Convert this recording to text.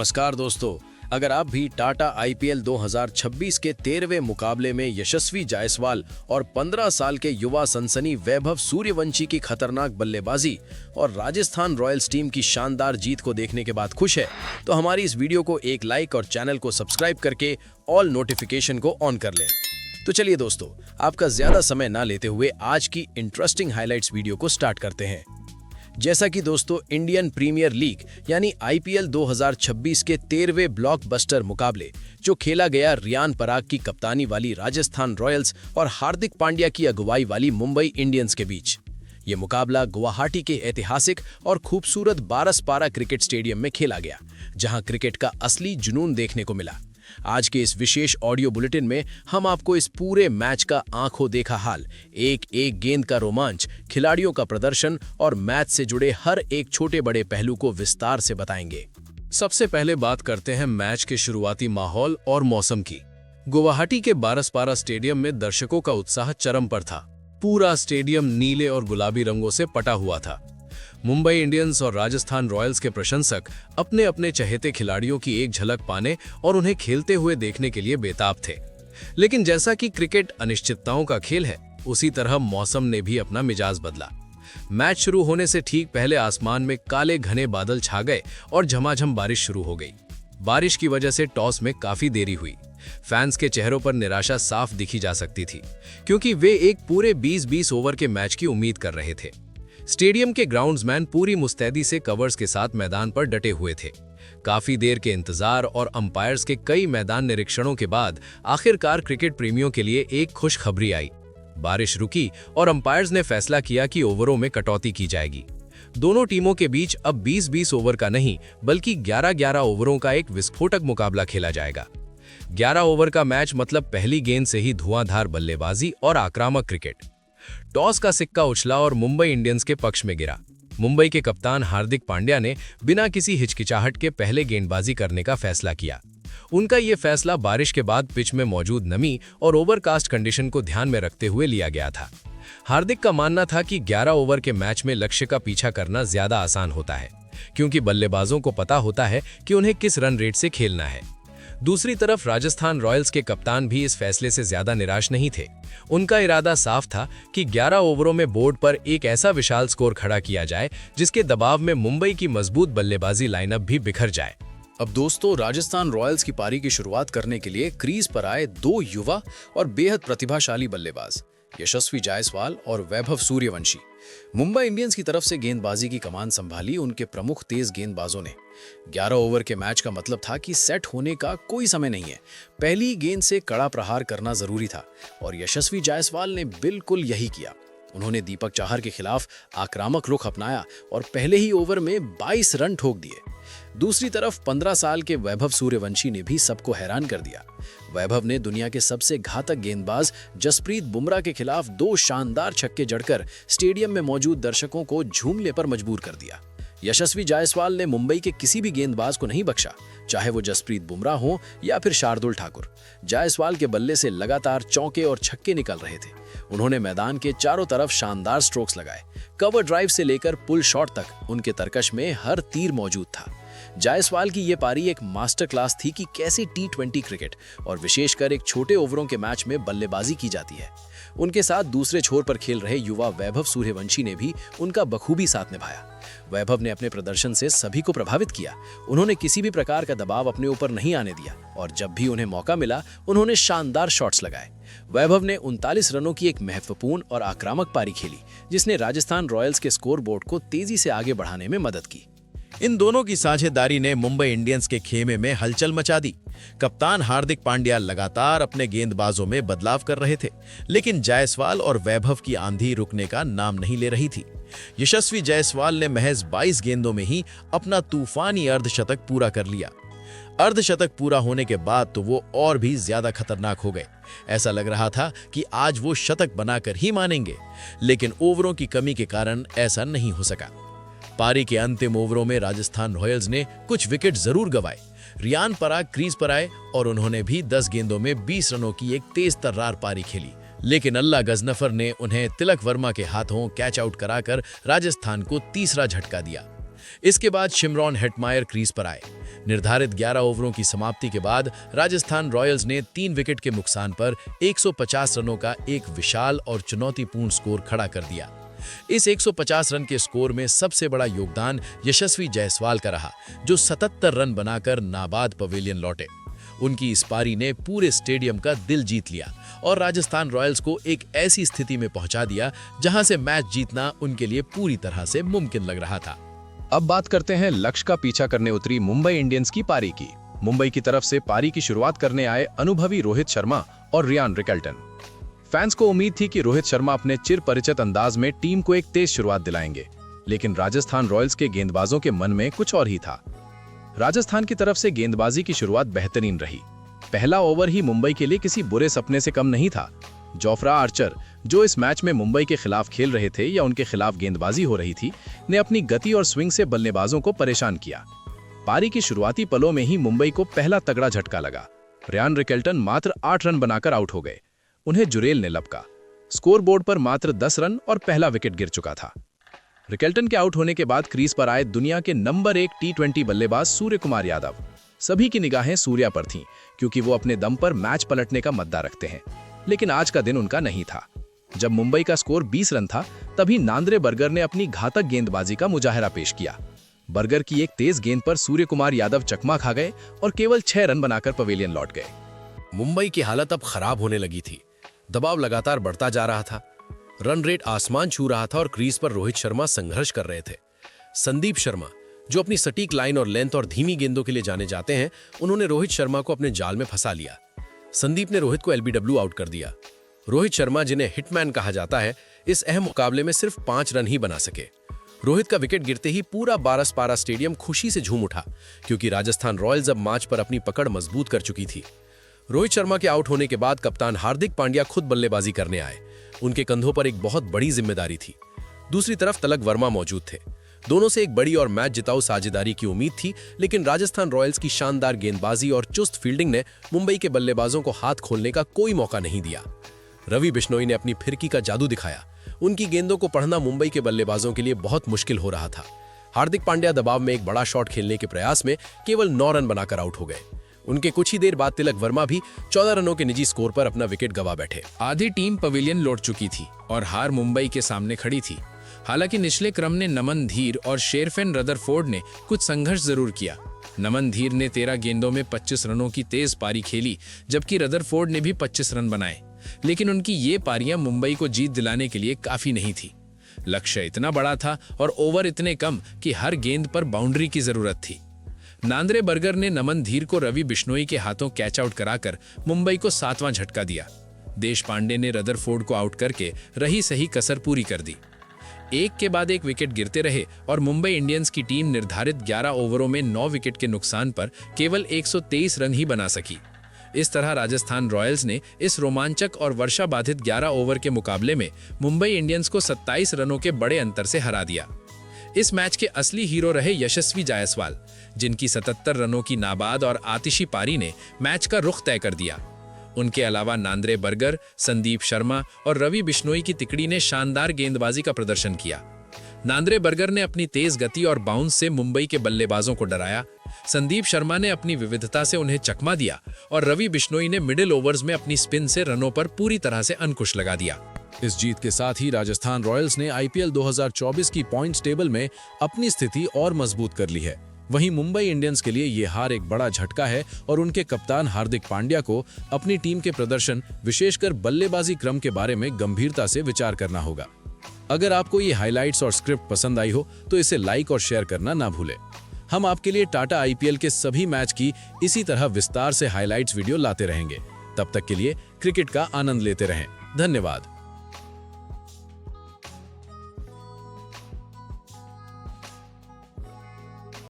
नमस्कार दोस्तों, अगर आप भी टाटा आईपीएल 2026 के 13वें मुकाबले में यशस्वी जायसवाल और 15 साल के युवा सनसनी वैभव सूर्यवंशी की खतरनाक बल्लेबाजी और राजस्थान रॉयल्स टीम की शानदार जीत को देखने के बाद खुश है, तो हमारी इस वीडियो को एक लाइक और चैनल को सब्सक्राइब करके ऑल नोटिफिकेशन को ऑन कर लें। तो चलिए दोस्तों, आपका ज्यादा समय ना लेते हुए आज की इंटरेस्टिंग हाइलाइट्स वीडियो को स्टार्ट करते हैं। जैसा कि दोस्तों, इंडियन प्रीमियर लीग यानी आईपीएल 2026 के 13वें ब्लॉकबस्टर मुकाबले जो खेला गया रियान पराग की कप्तानी वाली राजस्थान रॉयल्स और हार्दिक पांड्या की अगुवाई वाली मुंबई इंडियंस के बीच। ये मुकाबला गुवाहाटी के ऐतिहासिक और खूबसूरत बारसपारा क्रिकेट स्टेडियम में खेला गया, जहां क्रिकेट का असली जुनून देखने को मिला। आज के इस विशेष ऑडियो बुलेटिन में हम आपको इस पूरे मैच का आंखों देखा हाल, एक एक गेंद का रोमांच, खिलाड़ियों का प्रदर्शन और मैच से जुड़े हर एक छोटे बड़े पहलू को विस्तार से बताएंगे। सबसे पहले बात करते हैं मैच के शुरुआती माहौल और मौसम की। गुवाहाटी के बारसपारा स्टेडियम में दर्शकों का उत्साह चरम पर था। पूरा स्टेडियम नीले और गुलाबी रंगों से पटा हुआ था। मुंबई इंडियंस और राजस्थान रॉयल्स के प्रशंसक अपने अपने चहेते खिलाड़ियों की एक झलक पाने और उन्हें खेलते हुए देखने के लिए बेताब थे। लेकिन जैसा कि क्रिकेट अनिश्चितताओं का खेल है, उसी तरह मौसम ने भी अपना मिजाज बदला। मैच शुरू होने से ठीक पहले आसमान में काले घने बादल छा गए और झमाझम बारिश शुरू हो गई। बारिश की वजह से टॉस में काफी देरी हुई। फैंस के चेहरों पर निराशा साफ दिखी जा सकती थी, क्योंकि वे एक पूरे 20-20 ओवर के मैच की उम्मीद कर रहे थे। स्टेडियम के ग्राउंड्समैन पूरी मुस्तैदी से कवर्स के साथ मैदान पर डटे हुए थे। काफी देर के इंतजार और अंपायर्स के कई मैदान निरीक्षणों के बाद आखिरकार क्रिकेट प्रेमियों के लिए एक खुशखबरी आई। बारिश रुकी और अंपायर्स ने फैसला किया कि ओवरों में कटौती की जाएगी। दोनों टीमों के बीच अब 20-20 ओवर का नहीं, बल्कि 11-11 ओवरों का एक विस्फोटक मुकाबला खेला जाएगा। 11 ओवर का मैच मतलब पहली गेंद से ही धुआंधार बल्लेबाजी और आक्रामक क्रिकेट। टॉस का सिक्का उछला और मुंबई इंडियंस के पक्ष में गिरा। मुंबई के कप्तान हार्दिक पांड्या ने बिना किसी हिचकिचाहट के पहले गेंदबाजी करने का फैसला किया। उनका ये फैसला बारिश के बाद पिच में मौजूद नमी और ओवरकास्ट कंडीशन को ध्यान में रखते हुए लिया गया था। हार्दिक का मानना था कि 11 ओवर के मैच में लक्ष्य का पीछा करना ज्यादा आसान होता है, क्योंकि बल्लेबाजों को पता होता है कि उन्हें किस रन रेट से खेलना है। दूसरी तरफ राजस्थान रॉयल्स के कप्तान भी इस फैसले से ज्यादा निराश नहीं थे। उनका इरादा साफ था कि 11 ओवरों में बोर्ड पर एक ऐसा विशाल स्कोर खड़ा किया जाए जिसके दबाव में मुंबई की मजबूत बल्लेबाजी लाइनअप भी बिखर जाए। अब दोस्तों, राजस्थान रॉयल्स की पारी की शुरुआत करने के लिए क्रीज पर आए दो युवा और बेहद प्रतिभाशाली बल्लेबाज, यशस्वी जायसवाल और वैभव सूर्यवंशी। मुंबई इंडियंस की तरफ से गेंदबाजी की कमान संभाली उनके प्रमुख तेज गेंदबाजों ने। 11 ओवर के मैच का मतलब था कि सेट होने का कोई समय नहीं है, पहली गेंद से कड़ा प्रहार करना जरूरी था और यशस्वी जायसवाल ने बिल्कुल यही किया। उन्होंने दीपक चाहर के खिलाफ आक्रामक रुख अपनाया और पहले ही ओवर में 22 रन ठोक दिए। दूसरी तरफ 15 साल के वैभव सूर्यवंशी ने भी सबको हैरान कर दिया। वैभव ने दुनिया के सबसे घातक गेंदबाज जसप्रीत बुमराह के खिलाफ 2 शानदार छक्के जड़कर स्टेडियम में मौजूद दर्शकों को झूमने पर मजबूर कर दिया। यशस्वी जायसवाल ने मुंबई के किसी भी गेंदबाज को नहीं बख्शा, चाहे वो जसप्रीत बुमराह हो या फिर शार्दुल ठाकुर। जायसवाल के बल्ले से लगातार चौके और छक्के निकल रहे थे। उन्होंने मैदान के चारों तरफ शानदार स्ट्रोक्स लगाए। कवर ड्राइव से लेकर पुल शॉट तक उनके तरकश में हर तीर मौजूद था। जायसवाल की ये पारी एक मास्टर क्लास थी कि कैसे टी20 क्रिकेट और विशेषकर एक छोटे ओवरों के मैच में बल्लेबाजी की जाती है। उनके साथ दूसरे छोर पर खेल रहे युवा वैभव सूर्यवंशी ने भी उनका बखूबी साथ निभाया। वैभव ने अपने प्रदर्शन से सभी को प्रभावित किया। उन्होंने किसी भी प्रकार का दबाव अपने ऊपर नहीं आने दिया और जब भी उन्हें मौका मिला, उन्होंने शानदार शॉट्स लगाए। वैभव ने 39 रनों की एक महत्वपूर्ण और आक्रामक पारी खेली, जिसने राजस्थान रॉयल्स के स्कोरबोर्ड को तेजी से आगे बढ़ाने में मदद की। इन दोनों की साझेदारी ने मुंबई इंडियंस के खेमे में हलचल मचा दी। कप्तान हार्दिक पांड्या लगातार अपने गेंदबाजों में बदलाव कर रहे थे, लेकिन जायसवाल और वैभव की आंधी रुकने का नाम नहीं ले रही थी। यशस्वी जायसवाल ने महज 22 गेंदों में ही अपना तूफानी अर्धशतक पूरा कर लिया। अर्धशतक पूरा होने के बाद तो वो और भी ज्यादा खतरनाक हो गए। ऐसा लग रहा था कि आज वो शतक बनाकर ही मानेंगे, लेकिन ओवरों की कमी के कारण ऐसा नहीं हो सका। पारी के अंतिम ओवरों में राजस्थान रॉयल्स ने कुछ विकेट जरूर गंवाए। रियान पराग क्रीज पर आए और उन्होंने भी 10 गेंदों में 20 रनों की एक तेज तर्रार पारी खेली, लेकिन अल्लाह गजनफर ने उन्हें तिलक वर्मा के हाथों कैच आउट कराकर राजस्थान को तीसरा झटका दिया। इसके बाद शिमरॉन हेटमायर क्रीज पर आए। निर्धारित 11 ओवरों की समाप्ति के बाद राजस्थान रॉयल्स ने 3 विकेट के नुकसान पर 150 रनों का एक विशाल और चुनौतीपूर्ण स्कोर खड़ा कर दिया। इस 150 रन के स्कोर में सबसे बड़ा योगदान यशस्वी जायसवाल का रहा, जो 77 रन बनाकर नाबाद पवेलियन लौटे। उनकी इस पारी ने पूरे स्टेडियम का दिल जीत लिया और राजस्थान रॉयल्स को एक ऐसी स्थिति में पहुंचा दिया जहां से मैच जीतना उनके लिए पूरी तरह से मुमकिन लग रहा था। अब बात करते हैं लक्ष्य का पीछा करने उतरी मुंबई इंडियंस की पारी की। मुंबई की तरफ से पारी की शुरुआत करने आए अनुभवी रोहित शर्मा और रियान रिकल्टन। फैंस को उम्मीद थी कि रोहित शर्मा अपने चिर परिचित अंदाज में टीम को एक तेज शुरुआत दिलाएंगे, लेकिन राजस्थान रॉयल्स के गेंदबाजों के मन में कुछ और ही था। राजस्थान की तरफ से गेंदबाजी की शुरुआत बेहतरीन रही। पहला ओवर ही मुंबई के लिए किसी बुरे सपने से कम नहीं था। जोफ्रा आर्चर, जो इस मैच में मुंबई के खिलाफ खेल रहे थे या उनके खिलाफ गेंदबाजी हो रही थी, ने अपनी गति और स्विंग से बल्लेबाजों को परेशान किया। पारी की शुरुआती पलों में ही मुंबई को पहला तगड़ा झटका लगा। रियान रिकल्टन मात्र 8 रन बनाकर आउट हो गए। उन्हें जुरेल ने लपका। स्कोरबोर्ड पर मात्र 10 रन और पहला विकेट गिर चुका था। रिकल्टन के आउट होने के बाद क्रीज पर आए दुनिया के नंबर 1 टी20 बल्लेबाज सूर्य कुमार यादव। सभी की निगाहें सूर्या पर थीं, क्योंकि वो अपने दम पर मैच पलटने का मद्दा रखते हैं। लेकिन आज का दिन उनका नहीं था। जब मुंबई का स्कोर 20 रन था, तभी नांद्रे बर्गर ने अपनी घातक गेंदबाजी का मुजाहरा पेश किया। बर्गर की एक तेज गेंद पर सूर्य कुमार यादव चकमा खा गए और केवल 6 रन बनाकर पवेलियन लौट गए। मुंबई की हालत अब खराब होने लगी थी। दबाव लगातार बढ़ता जा रहा था। रन रेट आसमान छू रहा था और क्रीज पर रोहित शर्मा संघर्ष कर रहे थे। संदीप शर्मा, जो अपनी सटीक लाइन और लेंथ और धीमी गेंदों के लिए जाने जाते हैं, उन्होंने रोहित शर्मा को अपने जाल में फंसा लिया। संदीप ने रोहित को एलबीडब्ल्यू आउट कर दिया। रोहित शर्मा, जिन्हें हिटमैन कहा जाता है, इस अहम मुकाबले में सिर्फ 5 रन ही बना सके। रोहित का विकेट गिरते ही पूरा बारसपारा स्टेडियम खुशी से झूम उठा, क्योंकि राजस्थान रॉयल्स अब मैच पर अपनी पकड़ मजबूत कर चुकी थी। रोहित शर्मा के आउट होने के बाद कप्तान हार्दिक पांड्या खुद बल्लेबाजी करने आए। उनके कंधों पर एक बहुत बड़ी जिम्मेदारी थी। दूसरी तरफ तलक वर्मा मौजूद थे। दोनों से एक बड़ी और मैच जिताऊ साझेदारी की उम्मीद थी, लेकिन राजस्थान रॉयल्स की शानदार गेंदबाजी और चुस्त फील्डिंग ने मुंबई के बल्लेबाजों को हाथ खोलने का कोई मौका नहीं दिया। रवि बिश्नोई ने अपनी फिरकी का जादू दिखाया। उनकी गेंदों को पढ़ना मुंबई के बल्लेबाजों के लिए बहुत मुश्किल हो रहा था। हार्दिक पांड्या दबाव में एक बड़ा शॉट खेलने के प्रयास में केवल 9 रन बनाकर आउट हो गए। उनके कुछ ही देर बाद तिलक वर्मा भी 14 रनों के निजी स्कोर पर अपना विकेट गंवा बैठे। आधी टीम पवेलियन लौट चुकी थी और हार मुंबई के सामने खड़ी थी। हालांकि निचले क्रम ने नमन धीर और शेरफेन रदरफोर्ड ने कुछ संघर्ष जरूर किया। नमन धीर ने 13 गेंदों में 25 रनों की तेज पारी खेली, जबकि रदरफोर्ड ने भी 25 रन बनाए। लेकिन उनकी ये पारियां मुंबई को जीत दिलाने के लिए काफी नहीं थी। लक्ष्य इतना बड़ा था और ओवर इतने कम कि हर गेंद पर बाउंड्री की जरूरत थी। नांद्रे बर्गर ने नमन धीर को रवि बिश्नोई के हाथों कैच आउट कराकर मुंबई को 7वां झटका दिया। देश पांडे ने रदरफोर्ड को आउट करके रही सही कसर पूरी कर दी। एक के बाद एक विकेट गिरते रहे और मुंबई इंडियंस की टीम निर्धारित 11 ओवरों में 9 विकेट के नुकसान पर केवल 123 रन ही बना सकी। इस तरह राजस्थान रॉयल्स ने इस रोमांचक और वर्षा बाधित 11 ओवर के मुकाबले में मुंबई इंडियंस को 27 रनों के बड़े अंतर से हरा दिया। इस मैच के असली हीरो रहे यशस्वी जायसवाल, जिनकी 77 रनों की नाबाद और आतिशी पारी ने मैच का रुख तय कर दिया। उनके अलावा नांद्रे बर्गर, संदीप शर्मा और रवि बिश्नोई की तिकड़ी ने शानदार गेंदबाजी का प्रदर्शन किया। नांद्रे बर्गर ने अपनी तेज गति और बाउंस से मुंबई के बल्लेबाजों को डराया। संदीप शर्मा ने अपनी विविधता से उन्हें चकमा दिया और रवि बिश्नोई ने मिडिल ओवर्स में अपनी स्पिन से रनों पर पूरी तरह से अंकुश लगा दिया। इस जीत के साथ ही राजस्थान रॉयल्स ने आईपीएल 2024 की पॉइंट्स टेबल में अपनी स्थिति और मजबूत कर ली है। वहीं मुंबई इंडियंस के लिए ये हार एक बड़ा झटका है और उनके कप्तान हार्दिक पांड्या को अपनी टीम के प्रदर्शन, विशेषकर बल्लेबाजी क्रम के बारे में गंभीरता से विचार करना होगा। अगर आपको ये हाइलाइट्स और स्क्रिप्ट पसंद आई हो तो इसे लाइक और शेयर करना ना भूलें। हम आपके लिए टाटा आईपीएल के सभी मैच की इसी तरह विस्तार से हाइलाइट्स वीडियो लाते रहेंगे। तब तक के लिए क्रिकेट का आनंद लेते रहें। धन्यवाद।